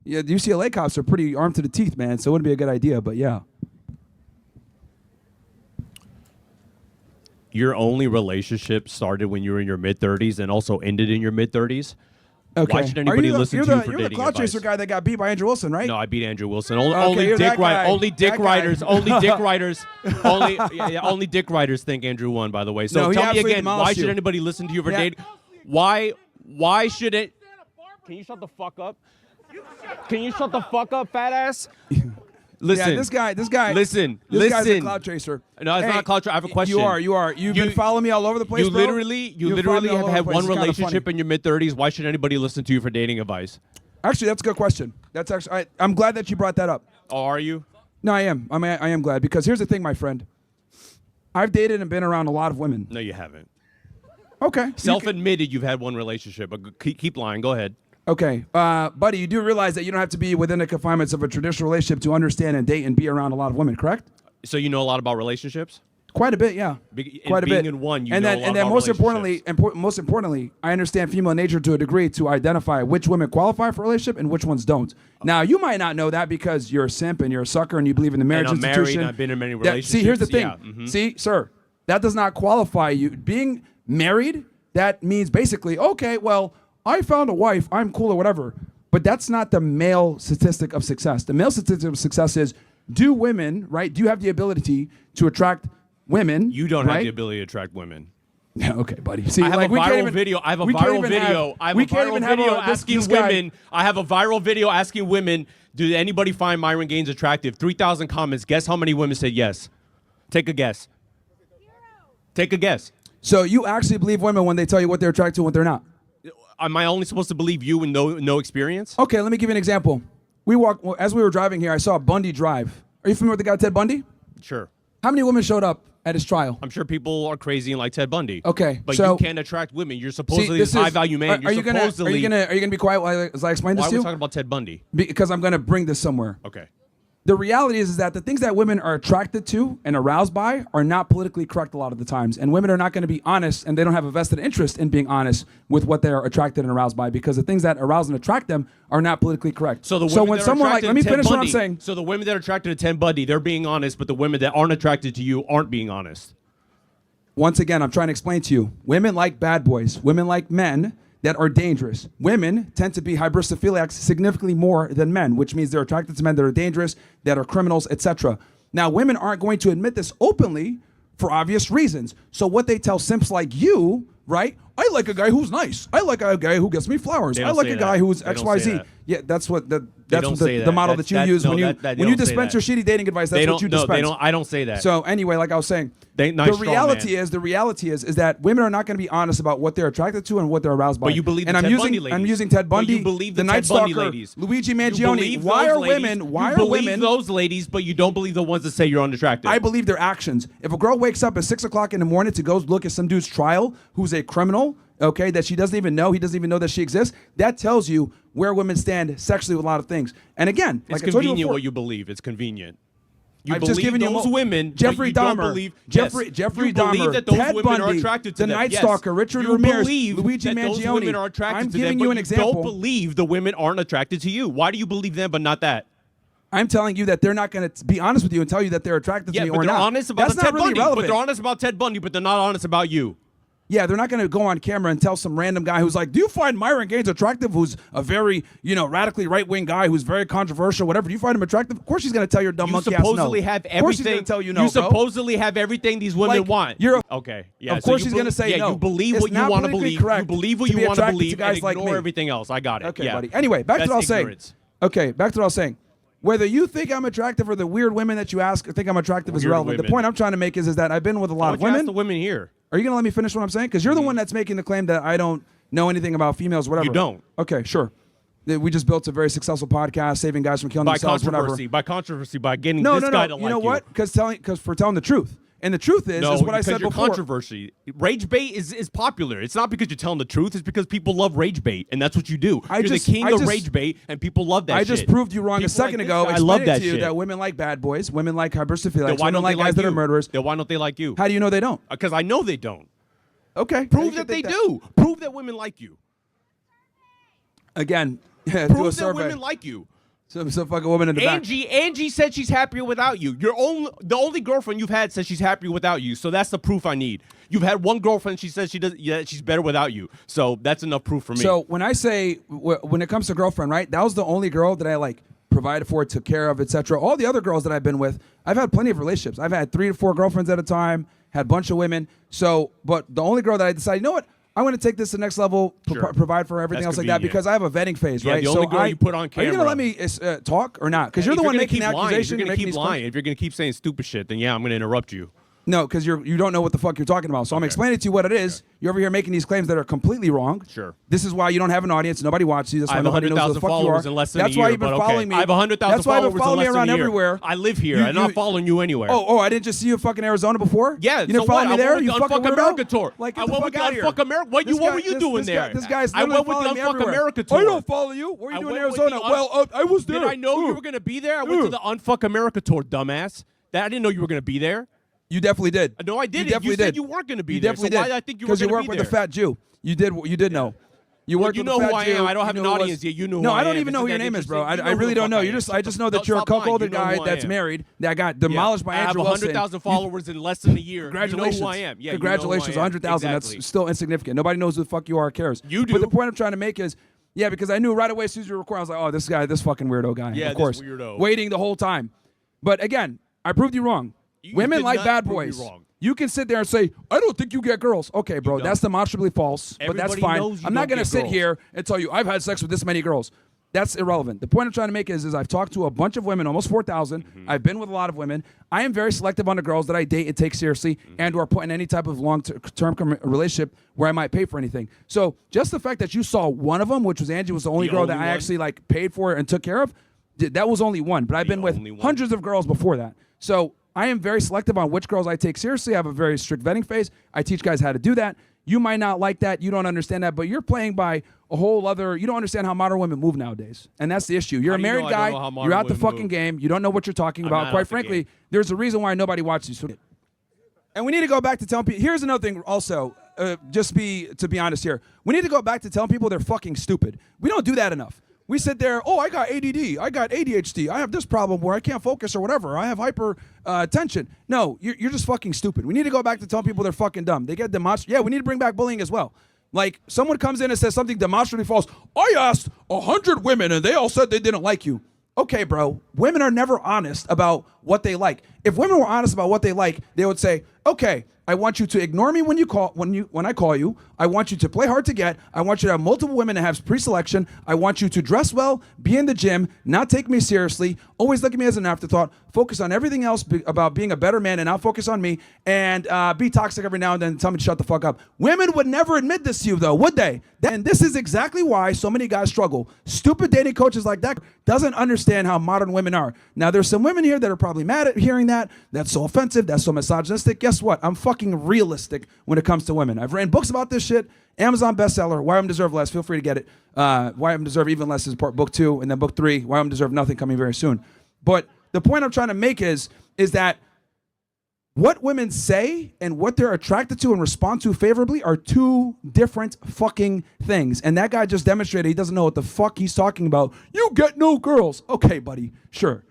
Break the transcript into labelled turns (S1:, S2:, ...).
S1: Yeah, the UCLA cops are pretty armed to the teeth, man. So it wouldn't be a good idea. But yeah.
S2: Your only relationship started when you were in your mid-30s and also ended in your mid-30s.
S1: Okay.
S2: Why should anybody listen to you for
S1: You're
S2: dating
S1: the cloud
S2: advice?
S1: chaser guy that got beat by Andrew Wilson, right?
S2: No, I beat Andrew Wilson. Only
S1: Okay,
S2: dick
S1: guy.
S2: only dick
S1: That guy.
S2: writers. Only dick writers. Only dick writers think Andrew won. By the way, so
S1: No, he
S2: tell me
S1: absolutely
S2: again. Why
S1: demolished
S2: should
S1: you.
S2: anybody listen to you for
S1: Yeah.
S2: dating? Why should it? Can you shut the fuck up? Can you shut the fuck up, fat ass? Listen,
S1: Yeah, this guy.
S2: Listen,
S1: This guy's a
S2: listen.
S1: cloud chaser.
S2: No, it's not a cloud chaser. I have a question.
S1: You are. You've been following me all over the place,
S2: You
S1: bro.
S2: literally
S1: You've followed me all
S2: have
S1: over
S2: had
S1: the place.
S2: one
S1: It's kinda
S2: relationship
S1: funny.
S2: in your mid-30s. Why should anybody listen to you for dating advice?
S1: Actually, that's a good question. That's actually. I'm glad that you brought that up.
S2: Oh, are you?
S1: No, I am. I am glad because here's the thing, my friend. I've dated and been around a lot of women.
S2: No, you haven't.
S1: Okay.
S2: Self-admitted you've had one relationship, but keep lying. Go ahead.
S1: Okay, buddy, you do realize that you don't have to be within the confinements of a traditional relationship to understand and date and be around a lot of women, correct?
S2: So you know a lot about relationships?
S1: Quite a bit, yeah. Quite a
S2: being
S1: bit.
S2: in one, you
S1: and
S2: know
S1: then,
S2: a lot
S1: and then
S2: about
S1: most importantly, I understand female nature to a degree to identify which women qualify for a relationship and which ones don't. Now, you might not know that because you're a simp and you're a sucker and you believe in the marriage
S2: And I'm
S1: institution.
S2: married, I've been in many relationships.
S1: See, here's the thing.
S2: Yeah, mhm.
S1: See, sir, that does not qualify you. Being married, that means basically, okay, well, I found a wife, I'm cool or whatever. But that's not the male statistic of success. The male statistic of success is, do women, right? Do you have the ability to attract women?
S2: You don't have
S1: right?
S2: the ability to attract women.
S1: Yeah, okay, buddy. See,
S2: I have
S1: like,
S2: a
S1: we can't
S2: viral
S1: even-
S2: video. I have a
S1: we can't
S2: viral
S1: even
S2: video.
S1: have-
S2: I have
S1: we
S2: a
S1: can't
S2: viral
S1: even have
S2: video
S1: this
S2: asking
S1: guy-
S2: women. I have a viral video asking women, do anybody find Myron Gaines attractive? 3,000 comments. Guess how many women said yes? Take a guess. Take a guess.
S1: So you actually believe women when they tell you what they're attracted to and what they're not?
S2: Am I only supposed to believe you with no experience?
S1: Okay, let me give you an example. As we were driving here, I saw Bundy drive. Are you familiar with the guy Ted Bundy?
S2: Sure.
S1: How many women showed up at his trial?
S2: I'm sure people are crazy and like Ted Bundy.
S1: Okay,
S2: But
S1: so-
S2: you can't attract women. You're supposedly
S1: this
S2: this high value man.
S1: Are you gonna be quiet as I explain
S2: Why
S1: this
S2: are
S1: to
S2: we
S1: you?
S2: talking about Ted Bundy?
S1: Because I'm gonna bring this somewhere.
S2: Okay.
S1: The reality is that the things that women are attracted to and aroused by are not politically correct a lot of the times. And women are not going to be honest, and they don't have a vested interest in being honest with what they are attracted and aroused by, because the things that arouse and attract them are not politically correct.
S2: So the women
S1: when
S2: that are
S1: someone
S2: attracted
S1: let me
S2: to Ted
S1: finish what I'm
S2: Bundy-
S1: saying.
S2: So the women that are attracted to Ted Bundy, they're being honest, but the women that aren't attracted to you aren't being honest.
S1: Once again, I'm trying to explain to you. Women like bad boys. Women like men that are dangerous. Women tend to be hybristophiliacs significantly more than men, which means they're attracted to men that are dangerous, that are criminals, etc. Now, women aren't going to admit this openly for obvious reasons. So what they tell simps like you, right? I like a guy who's nice. I like a guy who gets me flowers.
S2: They
S1: I
S2: don't
S1: like
S2: say
S1: a guy
S2: that.
S1: who's
S2: They don't say
S1: XYZ.
S2: that.
S1: Yeah, that's what
S2: They don't
S1: the
S2: say that.
S1: model that you use when you dispense your shitty dating advice. That's what you dispense.
S2: I don't say that.
S1: So anyway, like I was saying,
S2: Nice
S1: the reality is that women are not going to be honest about what they're attracted to and what they're aroused by.
S2: But you believe
S1: and
S2: the
S1: I'm
S2: Ted
S1: using
S2: Bundy ladies.
S1: I'm using Ted
S2: But
S1: Bundy,
S2: you believe
S1: the
S2: the
S1: Night
S2: Ted Bundy
S1: Stalker,
S2: ladies.
S1: Luigi
S2: You
S1: Mangione.
S2: believe
S1: Why
S2: those
S1: are
S2: ladies-
S1: women? Why
S2: you
S1: are
S2: believe
S1: women?
S2: those ladies, but you don't believe the ones that say you're unattractive?
S1: I believe their actions. If a girl wakes up at 6 o'clock in the morning to go look at some dude's trial who's a criminal, okay, that she doesn't even know, he doesn't even know that she exists, that tells you where women stand sexually with a lot of things. And again,
S2: It's
S1: like I told you
S2: convenient
S1: before,
S2: what you believe. It's convenient. You
S1: I've
S2: believe
S1: just given you
S2: those
S1: mo-
S2: women,
S1: Jeffrey
S2: but you don't
S1: Dahmer,
S2: believe
S1: Jeffrey
S2: you
S1: Dahmer,
S2: believe that those
S1: Ted
S2: women are
S1: Bundy,
S2: attracted to
S1: the
S2: them.
S1: Night
S2: Yes.
S1: Stalker, Richard
S2: You
S1: Ramirez,
S2: believe
S1: Luigi
S2: that those
S1: Mangione.
S2: women are attracted
S1: I'm
S2: to
S1: giving
S2: them,
S1: you
S2: but
S1: an
S2: you
S1: example.
S2: don't believe the women aren't attracted to you. Why do you believe them but not that?
S1: I'm telling you that they're not going to be honest with you and tell you that they're attracted to
S2: Yeah,
S1: me
S2: but
S1: or
S2: they're
S1: not.
S2: honest about
S1: That's
S2: the
S1: not
S2: Ted
S1: really
S2: Bundy.
S1: relevant.
S2: But they're honest about Ted Bundy, but they're not honest about you.
S1: Yeah, they're not going to go on camera and tell some random guy who's like, do you find Myron Gaines attractive, who's a very, radically right-wing guy who's very controversial, whatever. Do you find him attractive? Of course she's going to tell your dumb
S2: You
S1: monkey ass no.
S2: supposedly have
S1: Of course she's
S2: everything.
S1: going to tell you no,
S2: You
S1: bro.
S2: supposedly have everything these women
S1: Like,
S2: want.
S1: you're a-
S2: Okay. Yeah.
S1: Of
S2: so
S1: course
S2: you
S1: she's going to say
S2: yeah,
S1: no.
S2: you believe
S1: It's
S2: what you
S1: not
S2: want to
S1: politically
S2: believe. You
S1: correct
S2: believe what
S1: to
S2: you
S1: be
S2: want to
S1: attracted to
S2: believe
S1: guys
S2: and
S1: like
S2: ignore
S1: me.
S2: everything else. I got it.
S1: Okay,
S2: yeah.
S1: buddy. Anyway, back to
S2: That's
S1: what I was saying.
S2: ignorance.
S1: Okay, back to what I was saying. Whether you think I'm attractive or the weird women that you ask think I'm attractive is
S2: Weird
S1: irrelevant. The
S2: women.
S1: point I'm trying to make is that I've been with a lot
S2: Why
S1: of
S2: don't you ask
S1: women.
S2: the women here?
S1: Are you going to let me finish what I'm saying? Because you're the one that's making the claim that I don't know anything about females, whatever.
S2: You don't.
S1: Okay, sure. We just built a very successful podcast, saving guys from killing
S2: By
S1: themselves,
S2: controversy. By controversy. By getting
S1: whatever.
S2: this
S1: No,
S2: guy to
S1: you
S2: like
S1: know what? Because for telling the truth. And the truth is what I said
S2: you're
S1: before.
S2: controversy. Rage bait is popular. It's not because you're telling the truth. It's because people love rage bait, and that's what you do. You're the king of rage bait, and people love that
S1: I
S2: shit.
S1: just proved you wrong
S2: People
S1: a second
S2: like
S1: ago.
S2: this guy
S1: Explaining
S2: love that
S1: to you
S2: shit.
S1: that women like bad boys, women like hybristophiliacs,
S2: Then why
S1: women
S2: don't
S1: like
S2: they
S1: guys that
S2: you?
S1: are murderers.
S2: Then why don't they like you?
S1: How do you know they don't?
S2: Because I know they don't.
S1: Okay.
S2: Prove that they do. Prove that women like you.
S1: Again, do a
S2: Prove that
S1: survey.
S2: women like you.
S1: Some fucking woman in the back.
S2: Angie said she's happier without you. The only girlfriend you've had says she's happier without you. So that's the proof I need. You've had one girlfriend. She says she's better without you. So that's enough proof for me.
S1: So when I say when it comes to girlfriend, right? That was the only girl that I like provided for, took care of, etc. All the other girls that I've been with, I've had plenty of relationships. I've had 3 to 4 girlfriends at a time. Had a bunch of women. So, but the only girl that I decided, you know what? I want to take this to the next level, provide for everything else like that, because I have a vetting phase, right?
S2: The only girl you put on camera.
S1: Are you going to let me talk or not? Because you're the one making the accusation.
S2: If you're going to keep lying, if you're going to keep saying stupid shit, then yeah, I'm going to interrupt you.
S1: No, because you don't know what the fuck you're talking about. So I'm explaining to you what it is. You're over here making these claims that are completely wrong.
S2: Sure.
S1: This is why you don't have an audience. Nobody watches you. That's why
S2: I have
S1: nobody knows who the fuck you are.
S2: In less than
S1: That's
S2: a year,
S1: why you've been following me.
S2: I have 100,000 followers.
S1: That's why you've been following me around everywhere.
S2: I live here. I'm not following you anywhere.
S1: Oh, I didn't just see you in fucking Arizona before?
S2: Yeah.
S1: You didn't follow me there? You fucking
S2: Unfuck America tour.
S1: Like,
S2: I
S1: get the
S2: went with
S1: fuck
S2: the
S1: out of
S2: Unfuck America. What were you doing there?
S1: This guy's
S2: I
S1: literally
S2: went with
S1: following
S2: the
S1: me
S2: Unfuck
S1: everywhere.
S2: America tour.
S1: I don't follow you. What are you doing in Arizona? Well, I was there.
S2: Did I know you were going to be there? I went to the Unfuck America tour, dumbass. I didn't know you were going to be there.
S1: You definitely did.
S2: No, I didn't.
S1: You definitely
S2: said
S1: did.
S2: you weren't going to be
S1: you
S2: there.
S1: Definitely
S2: so
S1: did.
S2: why I think you were going to be there?
S1: Because you worked with the fat Jew. You did know. You worked with the fat Jew.
S2: You know who I am. I don't have an audience yet. You know who I am.
S1: No, I don't even know who your name is, bro. I really don't know. I just know that you're a cuckolded guy that's married that got demolished by Andrew Wilson.
S2: I have 100,000 followers in less than a year.
S1: Congratulations.
S2: You know who I am. Yeah,
S1: congratulations. 100,000. That's still insignificant. Nobody knows who the fuck you are or cares.
S2: You do.
S1: But the point I'm trying to make is, yeah, because I knew right away as soon as you were recording, I was like, oh, this fucking weirdo guy.
S2: Yeah,
S1: of course.
S2: this weirdo.
S1: Waiting the whole time. But again, I proved you wrong. Women like bad boys. You can sit there and say, I don't think you get girls. Okay, bro, that's demonstrably false, but that's fine. I'm not going to sit here and tell you I've had sex with this many girls. That's irrelevant. The point I'm trying to make is I've talked to a bunch of women, almost 4,000. I've been with a lot of women. I am very selective on the girls that I date and take seriously and or put in any type of long-term relationship where I might pay for anything. So just the fact that you saw one of them, which was Angie, was the only girl that I actually like paid for and took care of, that was only one. But I've been with hundreds of girls before that. So I am very selective on which girls I take seriously. I have a very strict vetting phase. I teach guys how to do that. You might not like that. You don't understand that. But you're playing by a whole other... You don't understand how modern women move nowadays. And that's the issue. You're a married guy. You're out the fucking game. You don't know what you're talking about. Quite frankly, there's a reason why nobody watches you. And we need to go back to telling people... Here's another thing also. To be honest here. We need to go back to telling people they're fucking stupid. We don't do that enough. We sit there, oh, I got ADD, I got ADHD, I have this problem where I can't focus or whatever, I have hyper attention. No, you're just fucking stupid. We need to go back to telling people they're fucking dumb. They get demonstrative. Yeah, we need to bring back bullying as well. Like, someone comes in and says something demonstrably false. I asked 100 women and they all said they didn't like you. Okay, bro, women are never honest about what they like. If women were honest about what they like, they would say, okay, I want you to ignore me when I call you. I want you to play hard to get. I want you to have multiple women and have pre-selection. I want you to dress well, be in the gym, not take me seriously, always look at me as an afterthought, focus on everything else about being a better man and not focus on me, and be toxic every now and then and tell me to shut the fuck up. Women would never admit this to you, though, would they? And this is exactly why so many guys struggle. Stupid dating coaches like that doesn't understand how modern women are. Now, there's some women here that are probably mad at hearing that. That's so offensive. That's so misogynistic. Guess what? I'm fucking realistic when it comes to women. I've written books about this shit. Amazon bestseller. Why Women Deserve Less. Feel free to get it. Why Women Deserve Even Less is book 2, and then book 3. Why Women Deserve Nothing, coming very soon. But the point I'm trying to make is that what women say and what they're attracted to and respond to favorably are two different fucking things. And that guy just demonstrated he doesn't know what the fuck he's talking about. You get no girls. Okay, buddy. Sure.